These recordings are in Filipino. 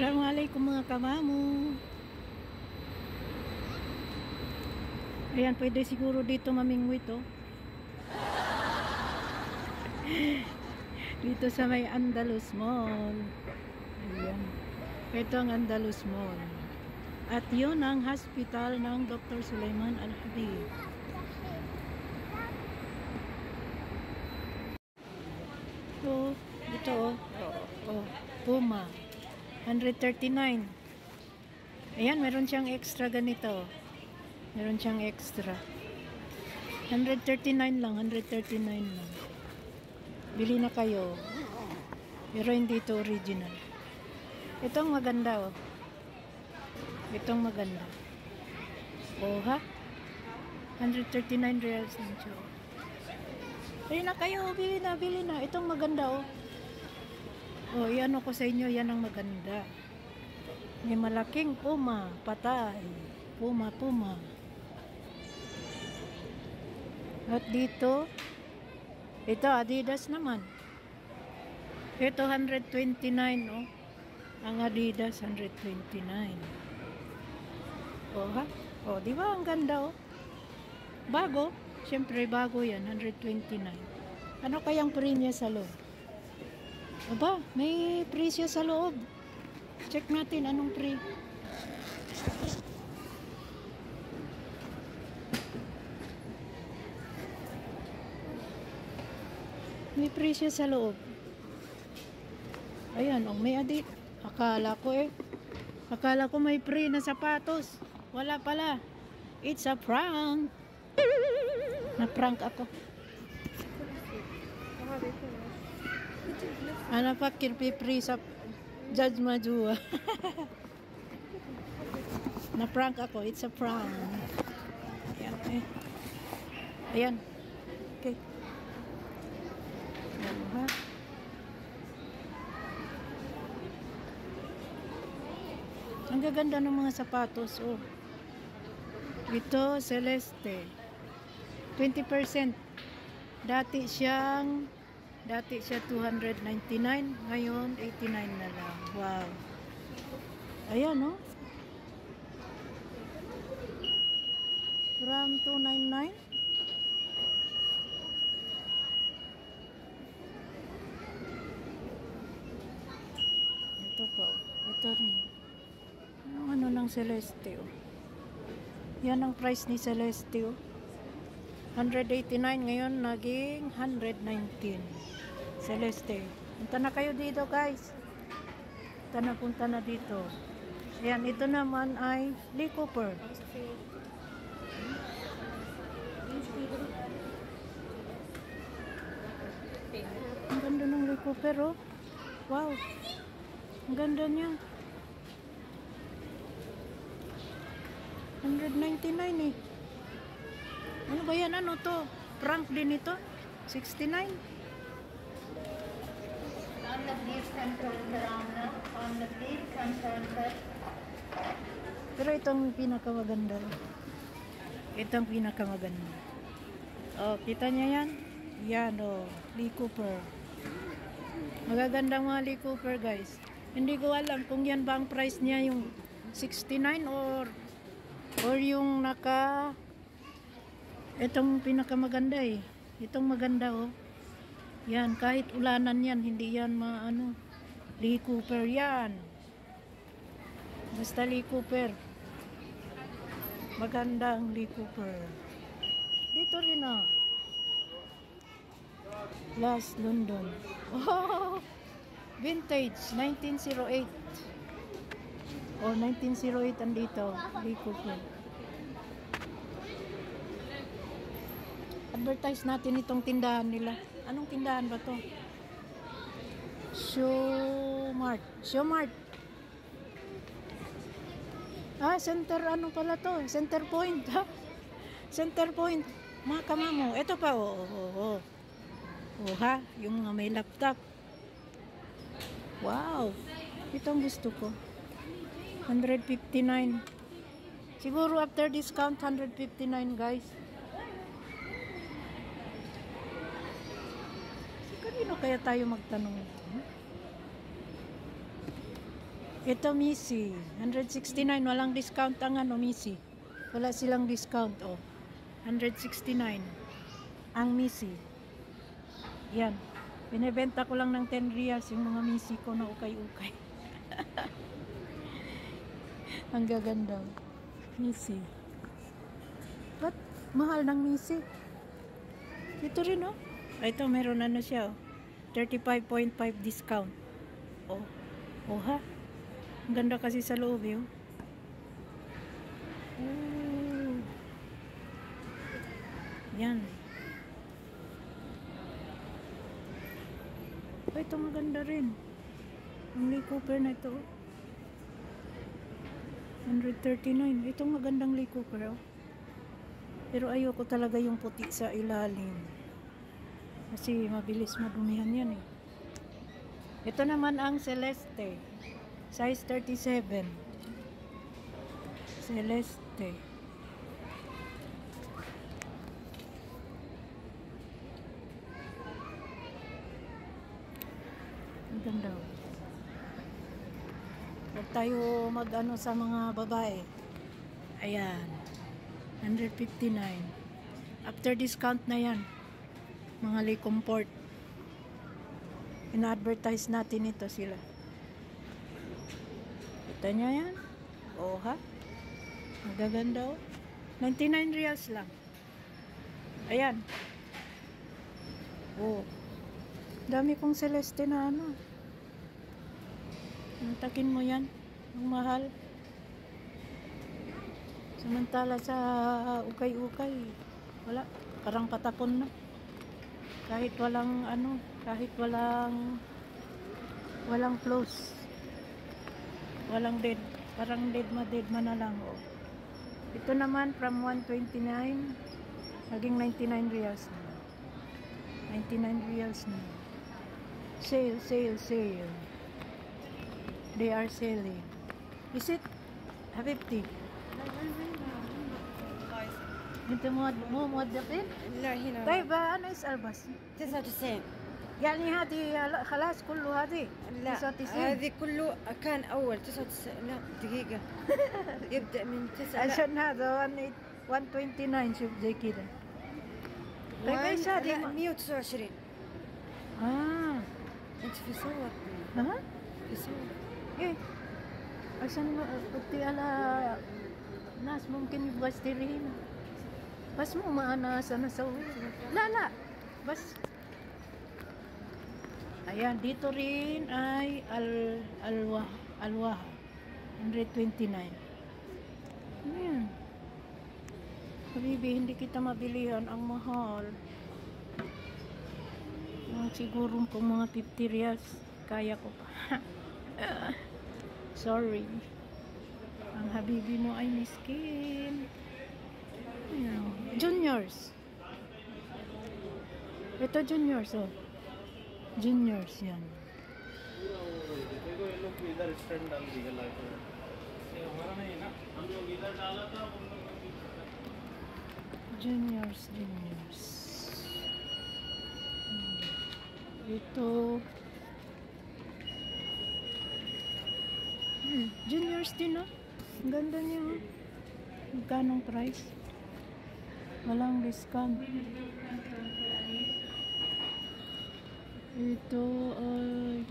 Assalamualaikum mga kamamo. Ayan, pwede siguro dito mamingwit to. Dito sa may Andalus Mall. Ayan. Ito ang Andalus Mall. At yun ang hospital ng Dr. Sulaiman Al-Habib. So, dito Puma 139. Ayan, meron siyang extra ganito. Meron siyang extra 139 lang, 139 lang. Bili na kayo. Pero hindi ito original. Itong maganda oh. Itong maganda. Oh ha? 139 reals lang siya. Bili na kayo, bili na. Itong maganda oh. Oh, iyan ko sa inyo, yan ang maganda. May malaking Puma, patay. Puma. At dito, ito Adidas naman. Ito 129 oh. Ang Adidas 129. Oh ha? Oh, di ba ang ganda oh? Bago, syempre bago yan, 129. Ano kayang pre niya sa loob? Aba, may presyo sa loob. Check natin anong pre. May presyo sa loob. Ayan, oh, may adik. Akala ko may free na sapatos. Wala pala. It's a prank. Na-prank ako. Ano pa kirpi-free sa Judge Majua. Na-prank ako. It's a prank. Ayan. Ayan. Okay. Ayan ha. Ang gaganda ng mga sapatos. Oh. Ito, Celeste. 20%. Dati siya 299. Ngayon, 89 na lang. Wow. Ayan, no? From 299. Ito po. Ito rin. Ano ng Celeste, oh. Yan ang price ni Celeste, oh. 189 ngayon naging 119. Celeste. Punta na kayo dito, guys. Punta na dito. Ayan, ito naman ay Lee Cooper. Ang ganda ng Lee Cooper, oh. Wow. Ang ganda niya. 199 eh. Ano ba yan? Ano to? Prank din ito? 69? Pero itong pinakamaganda. Itong pinakamaganda. Oh, kita niya yan? Yan oh. Lee Cooper. Magagandang mga Lee Cooper, guys. Hindi ko alam kung yan ba ang price niya, yung 69 or yung itong pinakamaganda eh. Itong maganda oh. Yan, kahit ulanan yan, hindi yan maano. Lee Cooper yan. Basta Lee Cooper. Maganda ang Lee Cooper. Dito rin ah. Last London. Oh, vintage 1908. Oh, 1908 andito. Lee Cooper. Advertise natin itong tindahan nila. Anong tindahan ba to? Showmart. Ah, center ano pala to? Center Point. Ha? Center Point. Mga kamamo. Ito pa. Oh, ha? Yung may laptop. Wow. Ito ang gusto ko. 159. Siguro after discount 159, guys. Kanino kaya tayo magtanong? Ito Missy, 169, walang discount ang ano Missy. Wala silang discount oh. 169 ang Missy. Yan. Binebenta ko lang ng 10 reals yung mga Missy ko na ukay-ukay. Ang gaganda. Missy. Ba't mahal ng Missy? Ito rin oh. Ito meron ano siya oh. 35.5 discount. Oh. Oh ha. Ang ganda kasi sa loob eh. Oh. Yan. Oh, ito maganda rin. Ang Lee Cooper na ito. 139. Ito magandang Lee Cooper. Oh. Pero ayoko talaga yung puti sa ilalim. Kasi mabilis madumihan yan eh. Ito naman ang Celeste. Size 37. Celeste. Ang ganda. Huwag tayo mag-ano sa mga babae. Ayan. 159. After discount na yan. Mga Lee Comfort. Ina-advertise natin ito sila. Kita nyo yan? Oo ha? Ang gaganda oh. 99 reals lang. Ayan. Oh. Dami kong Celeste na ano. Takin mo yan. Ang mahal. Samantala sa ukay-ukay. Wala. Parang patapon na. Kahit walang ano. Kahit walang close. Walang dead. Parang dead na lang. Oh. Ito naman from 129 naging 99 reals na. 99 reals na. Sale. They are selling. Is it 50? انت مو موظفين؟ لا هنا طيب انا اسال بس 99. يعني هذه خلاص كله هذه لا 99 هذه كله كان أول 99. لا دقيقة يبدأ من 9. عشان هذا 129 شوف زي كده. طيب ايش هذه؟ 129. أنت في صور. ها؟ في صور. ايه عشان قلت على ناس ممكن يبغى يشتري هنا بس مو ما انا اسوي لا بس ayan dito rin ay alwaha 129. Ano yan habibi, hindi kita mabilihan, ang mahal. Siguro kung mga 50 reals kaya ko pa. Sorry. Ang habibi mo ay miskin. Ayan. Juniors. Ito juniors oh. Juniors yan. Juniors. Ito juniors din oh. Ang ganda niya oh. Magkanong price? Walang discount. Ito ay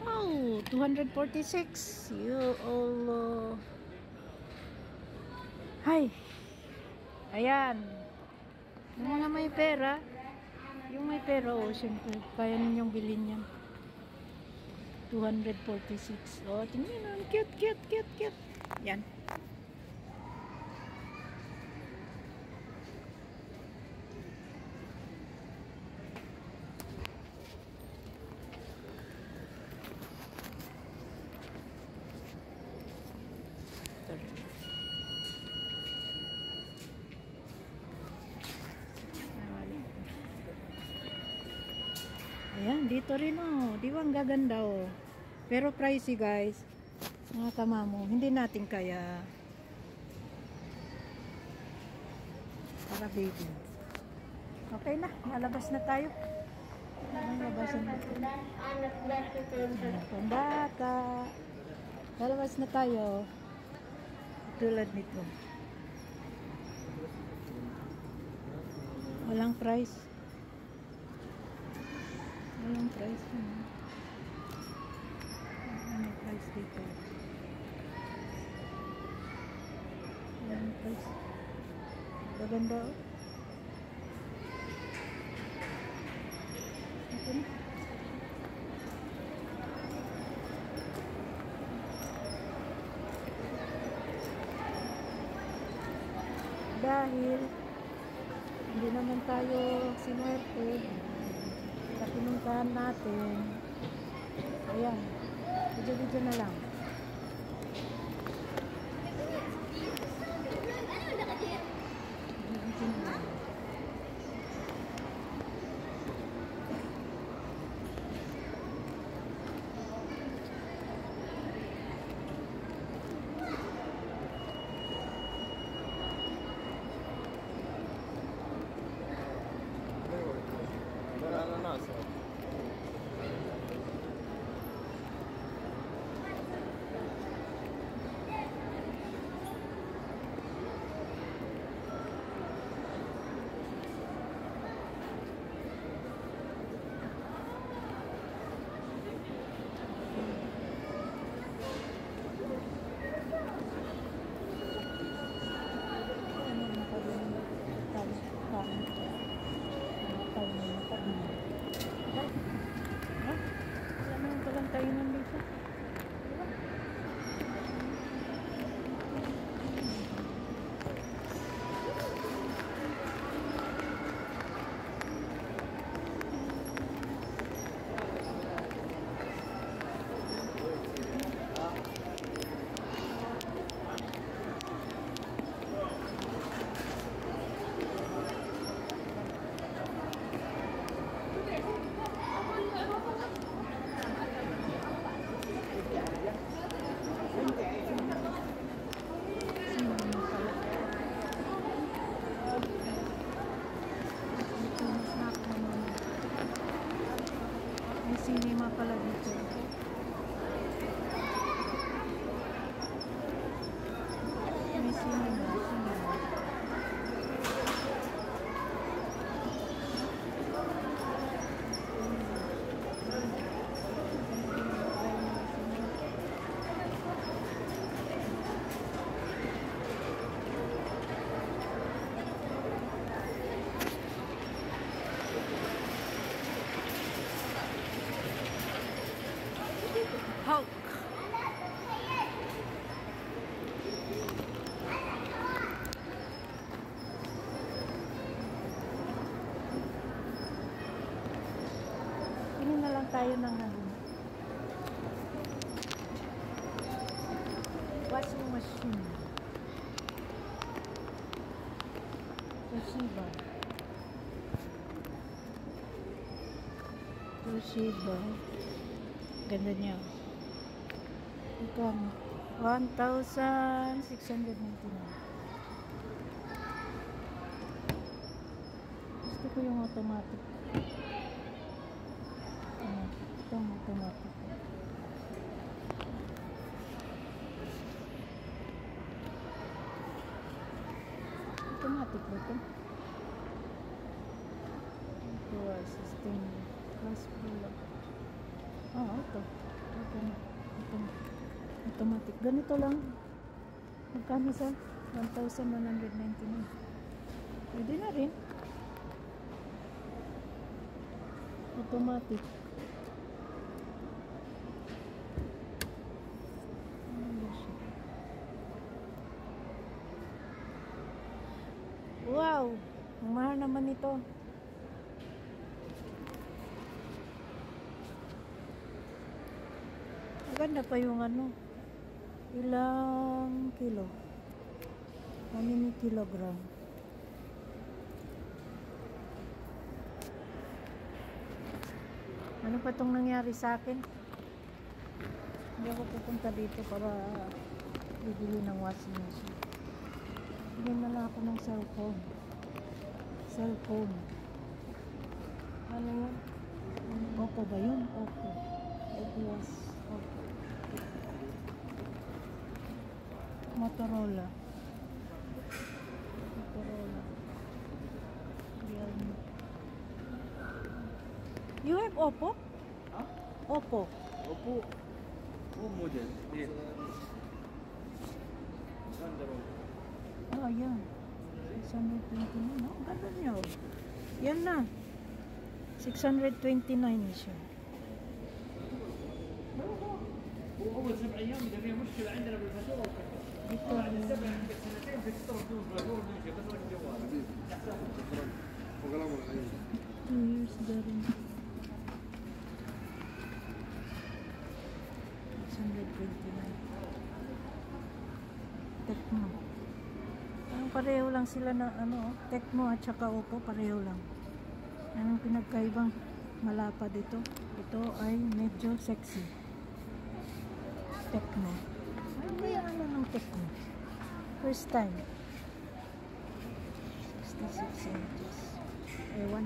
oh 246. You Allah. Hay. Ayan. Yung mga may pera, oh, siyempre, kaya ninyong bilhin yan. 246. Oh, tingnan nyo. Cute. Yan. Ayan, dito rin oh. Di ba ang gaganda oh. Pero pricey guys. Mga kamamo, hindi natin kaya. Para baby. Okay na, nalabas na tayo. Anong labasan dito? Pambata. Lalabas na tayo. Tulad nito. Walang price. Walang price. Walang price dito. Walang price. Maganda oh. Ito na. Dahil hindi naman tayo sinuwerte sa pinuntahan natin. Ayan, video-video na lang. Video-video na lang. Tayo nandito. May cinema pala dito. May cinema. Hulk. Ini na lang tayo ng washing machine. Toshiba. Toshiba. Ganda niya. Ito, 1,699. Gusto ko yung automatic. Itong automatic. Automatic ba ito? Ito, system. Plus pull-up. Ito. Automatic. Ganito lang. Magkano sa 1,199. Pwede na rin. Automatic. Wow! Ang mahal naman ito. Maganda pa yung ilang kilo. How many kilogram? Ano pa itong nangyari sa akin? Hindi ako pupunta dito para bibili ng washing machine. Bili na lang ako ng cellphone. Ano yun? Oppo ba yun? Oppo. Oppo was Oppo. Motorola. Motorola. Realme. You have Oppo? हाँ Oppo. Oppo वो मॉडल ये Oh, yan. 629. No? Ganda niya. Oh. Yan na. 629 siya. هو اول 7 ايام اذا فيها مشكله عندنا بالفاتوره Ito. بعد السبع عندك سنتين في تصرف بدون فاتوره بدون شيء بس وقت الجوال وكلام العين 2 years garing. 629. Tecno. Parang pareho lang sila na ano, Tecno at saka Oppo, pareho lang. Anong pinagkaibang malapad ito? Ito ay medyo sexy. Tecno. Ano yung ano ng Tecno? First time. 66 inches. Ewan.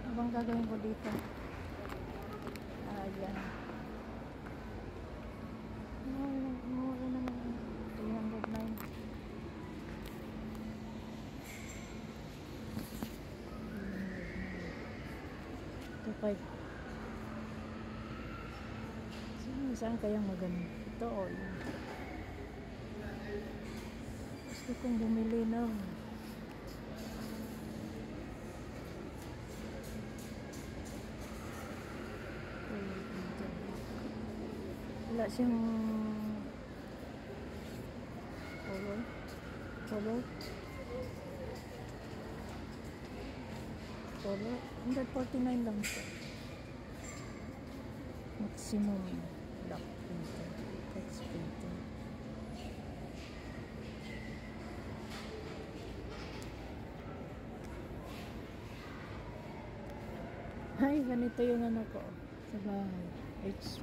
Ano bang gagawin ko dito? Ayan. Mura naman. 309. Ito 5. Saan kayang maganda? Ito o yun. Gusto kong bumili ng wala siyang color 149 lang siya. Maximum black printer, text printer. Ay, ganito yung ano ko sa bahay. HP.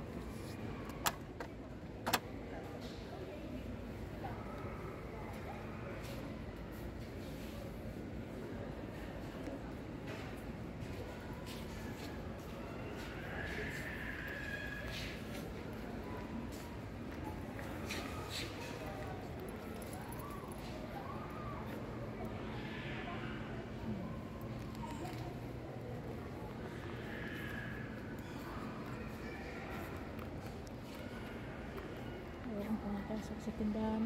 Ayan, pumapasok sa tindahan.